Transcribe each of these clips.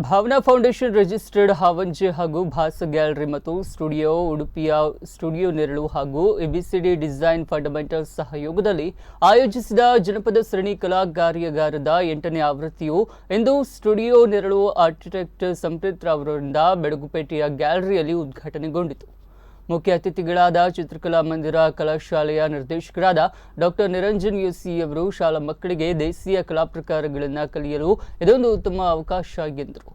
Bhavana foundation registered Havanje ಹಾಗೂ ಭಾಸ gallery ಮತ್ತು studio ಉಡುಪಿಯ ಸ್ಟುಡಿಯೋ ನೆರಳು ಹಾಗೂ ಎಬಿಸಿಡಿ ಡಿಸೈನ್ ಫಂಡಮೆಂಟಲ್ಸ್ ಸಹಯೋಗದಲ್ಲಿ ಆಯೋಜಿಸಿದ ಜನಪದ ಸರಣಿ ಕಲಾ ಕಾರ್ಯಾಗಾರದ 8ನೇ ಆವೃತ್ತಿಯು ಇಂದು ಸ್ಟುಡಿಯೋ ನೆರಳು ಆರ್ಕಿಟೆಕ್ಟ್ ಸಂಪ್ರೀತ್ ಅವರಿಂದ ಬೆಡಗುಪೇಟೆಯ ಗ್ಯಾಲರಿಯಲ್ಲಿ ಉದ್ಘಾಟನೆಗೊಂಡಿತು. ಮುಖ್ಯ ಅತಿಥಿಗಳಾದ ಚಿತ್ರಕಲಾ ಮಂದಿರ ಕಲಾಶಾಲೆಯ ನಿರ್ದೇಶಕರಾದ ಡಾಕ್ಟರ್ ನಿರಂಜನ್ ಯುಸಿ ಅವರು ಶಾಲಾ ಮಕ್ಕಳಿಗೆ ದೇಸಿಯ ಕಲಾ ಪ್ರಕಾರಗಳನ್ನು ಕಲಿಯಲು ಇದೊಂದು ಉತ್ತಮ ಅವಕಾಶ ಎಂದರು.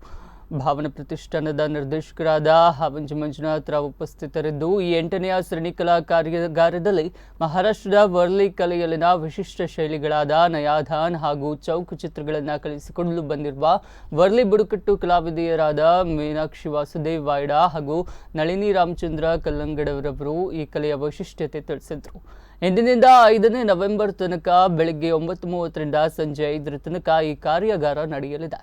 ಭಾವನಾ ಪ್ರತಿಷ್ಠಾನದ ನಿರ್ದೇಶಕರಾದ ಹಾವಂಜೆ ಮಂಜುನಾಥ್ ರಾವ್ ಉಪಸ್ಥಿತರಿದ್ದು ಈ 8ನೇ ಸರಣಿ ಕಲಾ ಕಾರ್ಯಾಗಾರದಲ್ಲಿ ಮಹಾರಾಷ್ಟ್ರದ ವರ್ಲಿ ಕಲೆಯಲ್ಲಿನ ವಿಶಿಷ್ಟ ಶೈಲಿಗಳಾದ ನಯಾಧಾನ್ ಹಾಗೂ ಚೌಕ್ ಚಿತ್ರಗಳನ್ನು ಕಲಿಸಿಕೊಳ್ಳಲು ಬಂದಿರುವ ವರ್ಲಿ ಬುಡಕಟ್ಟು ಕಲಾವಿದೆಯರಾದ ಮೀನಾಕ್ಷಿ ವಾಸುದೇವ್ ವಾಯ್ಡಾ ಹಾಗೂ ನಳಿನಿ ರಾಮಚಂದ್ರ ಕಲ್ಲಂಗಡವರವರು ಈ ಕಲೆಯ ವೈಶಿಷ್ಟ್ಯತೆ ತಿಳಿಸಿದರು. ಇಂದಿನಿಂದ 5ನೇ ನವೆಂಬರ್ ತನಕ ಬೆಳಗ್ಗೆ 9:30ರಿಂದ ಸಂಜೆ 5 ತನಕ ಈ ಕಾರ್ಯಾಗಾರ ನಡೆಯಲಿದೆ.